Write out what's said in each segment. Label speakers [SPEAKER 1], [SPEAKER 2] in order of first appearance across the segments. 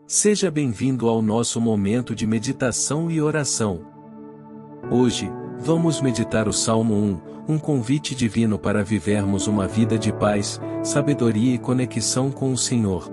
[SPEAKER 1] Seja bem-vindo ao nosso momento de meditação e oração. Hoje, vamos meditar o Salmo 1, um convite divino para vivermos uma vida de paz, sabedoria e conexão com o Senhor.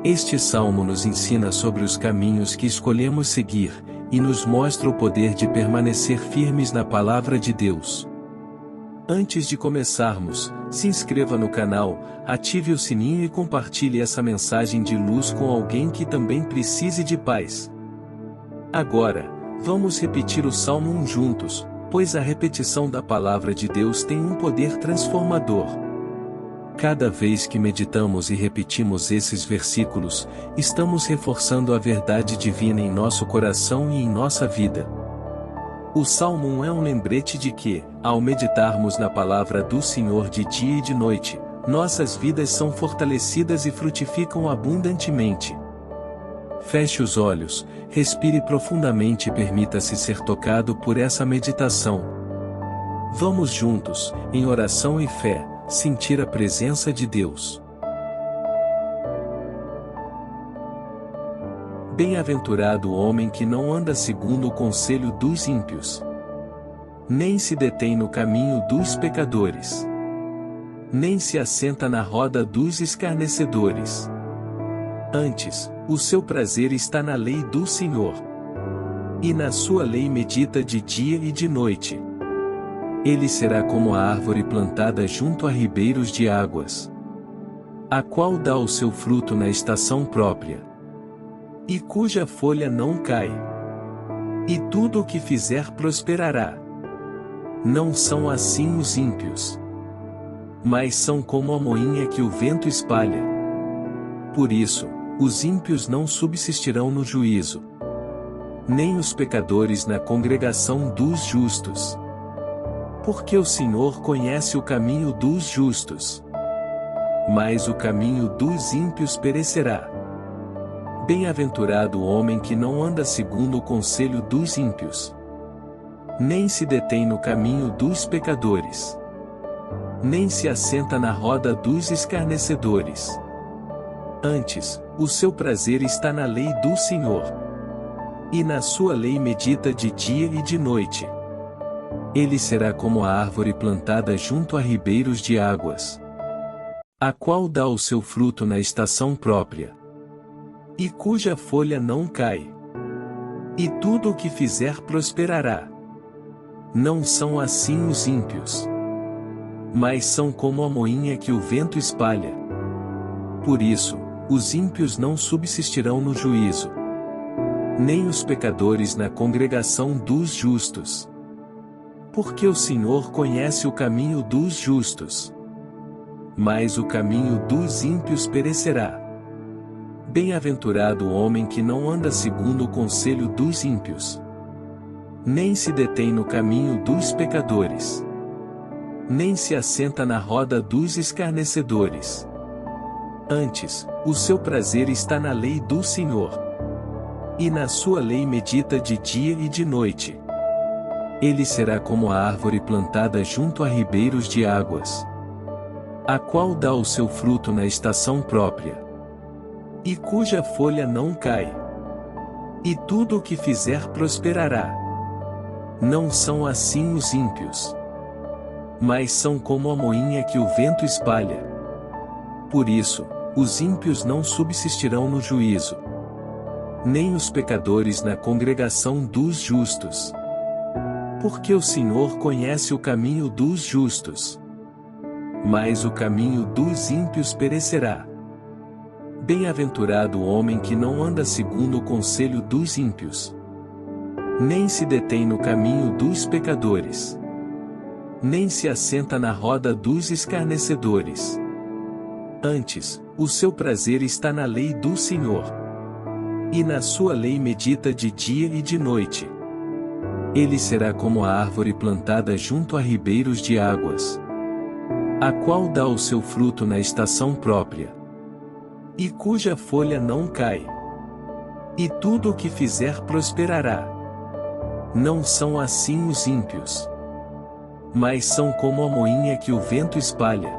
[SPEAKER 1] Este salmo nos ensina sobre os caminhos que escolhemos seguir, e nos mostra o poder de permanecer firmes na palavra de Deus. Antes de começarmos, se inscreva no canal, ative o sininho e compartilhe essa mensagem de luz com alguém que também precise de paz. Agora, vamos repetir o Salmo 1 juntos, pois a repetição da palavra de Deus tem um poder transformador. Cada vez que meditamos e repetimos esses versículos, estamos reforçando a verdade divina em nosso coração e em nossa vida. O Salmo 1 é um lembrete de que, ao meditarmos na palavra do Senhor de dia e de noite, nossas vidas são fortalecidas e frutificam abundantemente. Feche os olhos, respire profundamente e permita-se ser tocado por essa meditação. Vamos juntos, em oração e fé, sentir a presença de Deus. Bem-aventurado o homem que não anda segundo o conselho dos ímpios, nem se detém no caminho dos pecadores, nem se assenta na roda dos escarnecedores. Antes, o seu prazer está na lei do Senhor, e na sua lei medita de dia e de noite. Ele será como a árvore plantada junto a ribeiros de águas, a qual dá o seu fruto na estação própria, e cuja folha não cai. E tudo o que fizer prosperará. Não são assim os ímpios, mas são como a moinha que o vento espalha. Por isso, os ímpios não subsistirão no juízo, nem os pecadores na congregação dos justos. Porque o Senhor conhece o caminho dos justos, mas o caminho dos ímpios perecerá. Bem-aventurado o homem que não anda segundo o conselho dos ímpios, nem se detém no caminho dos pecadores, nem se assenta na roda dos escarnecedores. Antes, o seu prazer está na lei do Senhor, e na sua lei medita de dia e de noite. Ele será como a árvore plantada junto a ribeiros de águas, a qual dá o seu fruto na estação própria, e cuja folha não cai. E tudo o que fizer prosperará. Não são assim os ímpios, mas são como a moinha que o vento espalha. Por isso, os ímpios não subsistirão no juízo, nem os pecadores na congregação dos justos. Porque o Senhor conhece o caminho dos justos, mas o caminho dos ímpios perecerá. Bem-aventurado o homem que não anda segundo o conselho dos ímpios, nem se detém no caminho dos pecadores, nem se assenta na roda dos escarnecedores. Antes, o seu prazer está na lei do Senhor, e na sua lei medita de dia e de noite. Ele será como a árvore plantada junto a ribeiros de águas, a qual dá o seu fruto na estação própria, e cuja folha não cai. E tudo o que fizer prosperará. Não são assim os ímpios, mas são como a moinha que o vento espalha. Por isso, os ímpios não subsistirão no juízo, nem os pecadores na congregação dos justos. Porque o Senhor conhece o caminho dos justos, mas o caminho dos ímpios perecerá. Bem-aventurado o homem que não anda segundo o conselho dos ímpios, nem se detém no caminho dos pecadores, nem se assenta na roda dos escarnecedores. Antes, o seu prazer está na lei do Senhor, e na sua lei medita de dia e de noite. Ele será como a árvore plantada junto a ribeiros de águas, a qual dá o seu fruto na estação própria, e cuja folha não cai. E tudo o que fizer prosperará. Não são assim os ímpios, mas são como a moinha que o vento espalha.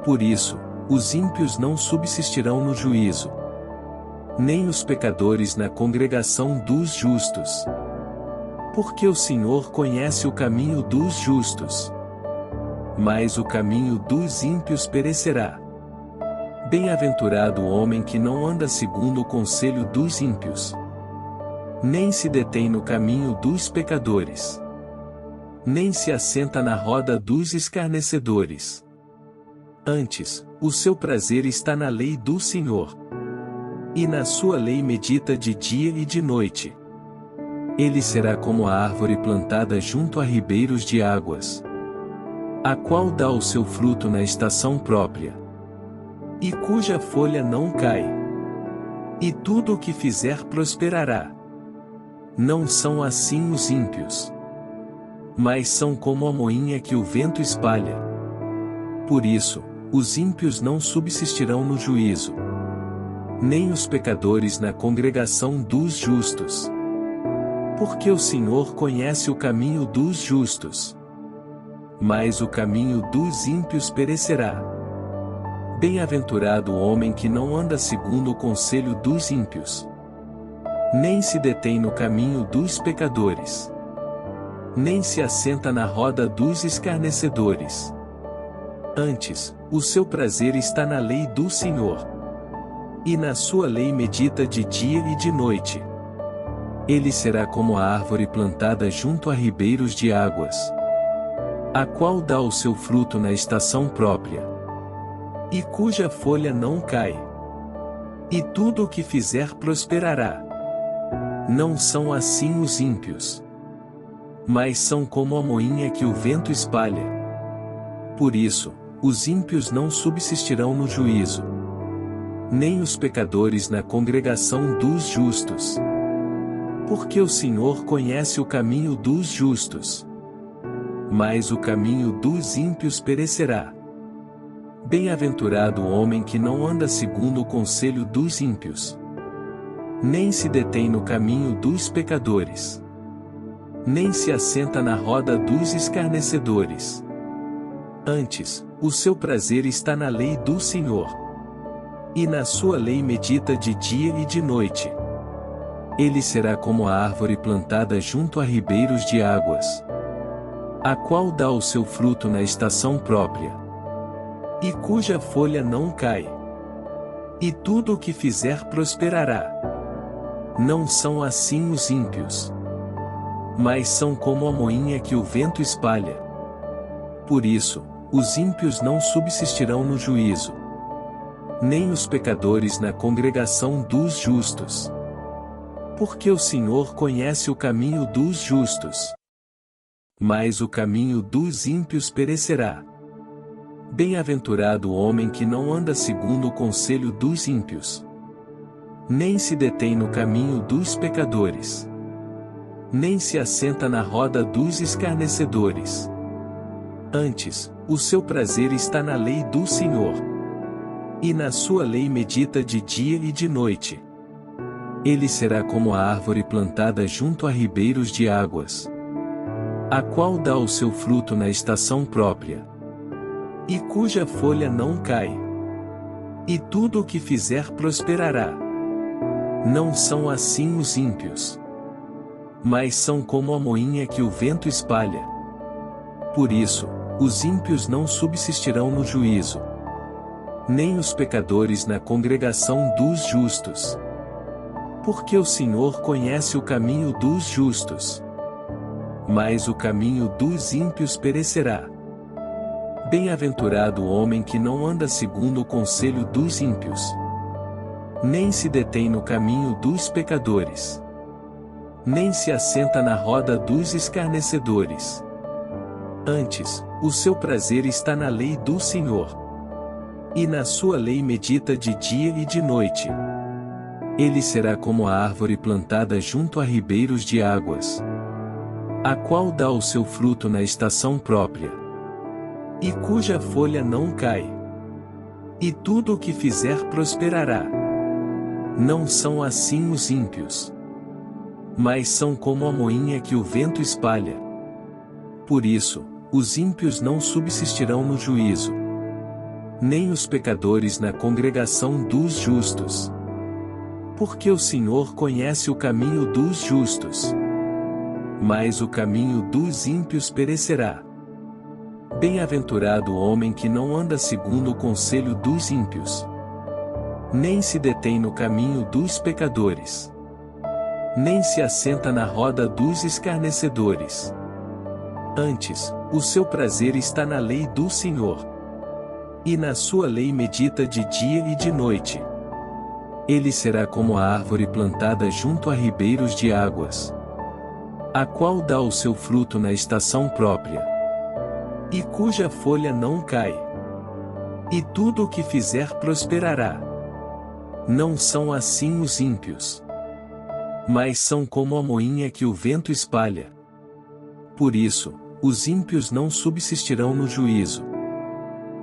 [SPEAKER 1] Por isso, os ímpios não subsistirão no juízo, nem os pecadores na congregação dos justos. Porque o Senhor conhece o caminho dos justos, mas o caminho dos ímpios perecerá. Bem-aventurado o homem que não anda segundo o conselho dos ímpios, nem se detém no caminho dos pecadores, nem se assenta na roda dos escarnecedores. Antes, o seu prazer está na lei do Senhor, e na sua lei medita de dia e de noite. Ele será como a árvore plantada junto a ribeiros de águas, a qual dá o seu fruto na estação própria, e cuja folha não cai. E tudo o que fizer prosperará. Não são assim os ímpios, mas são como a moinha que o vento espalha. Por isso, os ímpios não subsistirão no juízo, nem os pecadores na congregação dos justos. Porque o Senhor conhece o caminho dos justos, mas o caminho dos ímpios perecerá. Bem-aventurado o homem que não anda segundo o conselho dos ímpios, nem se detém no caminho dos pecadores, nem se assenta na roda dos escarnecedores. Antes, o seu prazer está na lei do Senhor, e na sua lei medita de dia e de noite. Ele será como a árvore plantada junto a ribeiros de águas, a qual dá o seu fruto na estação própria, e cuja folha não cai. E tudo o que fizer prosperará. Não são assim os ímpios, mas são como a moinha que o vento espalha. Por isso, os ímpios não subsistirão no juízo, nem os pecadores na congregação dos justos. Porque o Senhor conhece o caminho dos justos, mas o caminho dos ímpios perecerá. Bem-aventurado o homem que não anda segundo o conselho dos ímpios, nem se detém no caminho dos pecadores, nem se assenta na roda dos escarnecedores. Antes, o seu prazer está na lei do Senhor, e na sua lei medita de dia e de noite. Ele será como a árvore plantada junto a ribeiros de águas, a qual dá o seu fruto na estação própria, e cuja folha não cai. E tudo o que fizer prosperará. Não são assim os ímpios, mas são como a moinha que o vento espalha. Por isso, os ímpios não subsistirão no juízo, nem os pecadores na congregação dos justos. Porque o Senhor conhece o caminho dos justos, mas o caminho dos ímpios perecerá. Bem-aventurado o homem que não anda segundo o conselho dos ímpios, nem se detém no caminho dos pecadores, nem se assenta na roda dos escarnecedores. Antes, o seu prazer está na lei do Senhor, e na sua lei medita de dia e de noite. Ele será como a árvore plantada junto a ribeiros de águas, a qual dá o seu fruto na estação própria, e cuja folha não cai. E tudo o que fizer prosperará. Não são assim os ímpios, mas são como a moinha que o vento espalha. Por isso, os ímpios não subsistirão no juízo, nem os pecadores na congregação dos justos. Porque o Senhor conhece o caminho dos justos, mas o caminho dos ímpios perecerá. Bem-aventurado o homem que não anda segundo o conselho dos ímpios, nem se detém no caminho dos pecadores, nem se assenta na roda dos escarnecedores. Antes, o seu prazer está na lei do Senhor, e na sua lei medita de dia e de noite. Ele será como a árvore plantada junto a ribeiros de águas, a qual dá o seu fruto na estação própria, e cuja folha não cai. E tudo o que fizer prosperará. Não são assim os ímpios, mas são como a moinha que o vento espalha. Por isso, os ímpios não subsistirão no juízo, nem os pecadores na congregação dos justos. Porque o Senhor conhece o caminho dos justos, mas o caminho dos ímpios perecerá. Bem-aventurado o homem que não anda segundo o conselho dos ímpios, nem se detém no caminho dos pecadores, nem se assenta na roda dos escarnecedores. Antes, o seu prazer está na lei do Senhor, e na sua lei medita de dia e de noite. Ele será como a árvore plantada junto a ribeiros de águas, a qual dá o seu fruto na estação própria, e cuja folha não cai. E tudo o que fizer prosperará. Não são assim os ímpios, mas são como a moinha que o vento espalha. Por isso, os ímpios não subsistirão no juízo,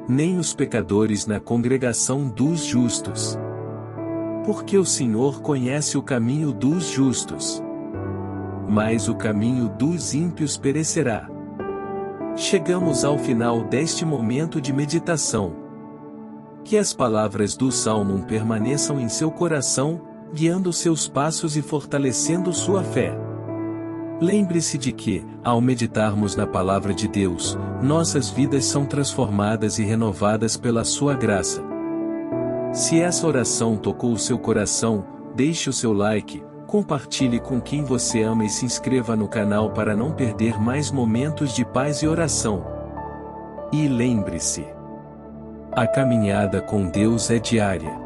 [SPEAKER 1] nem os pecadores na congregação dos justos. Porque o Senhor conhece o caminho dos justos, mas o caminho dos ímpios perecerá. Chegamos ao final deste momento de meditação. Que as palavras do Salmo permaneçam em seu coração, guiando seus passos e fortalecendo sua fé. Lembre-se de que, ao meditarmos na palavra de Deus, nossas vidas são transformadas e renovadas pela sua graça. Se essa oração tocou o seu coração, deixe o seu like, compartilhe com quem você ama e se inscreva no canal para não perder mais momentos de paz e oração. E lembre-se, a caminhada com Deus é diária.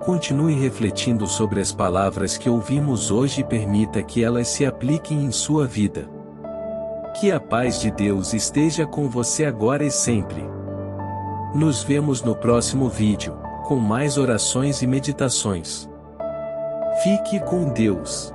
[SPEAKER 1] Continue refletindo sobre as palavras que ouvimos hoje e permita que elas se apliquem em sua vida. Que a paz de Deus esteja com você agora e sempre. Nos vemos no próximo vídeo, com mais orações e meditações. Fique com Deus.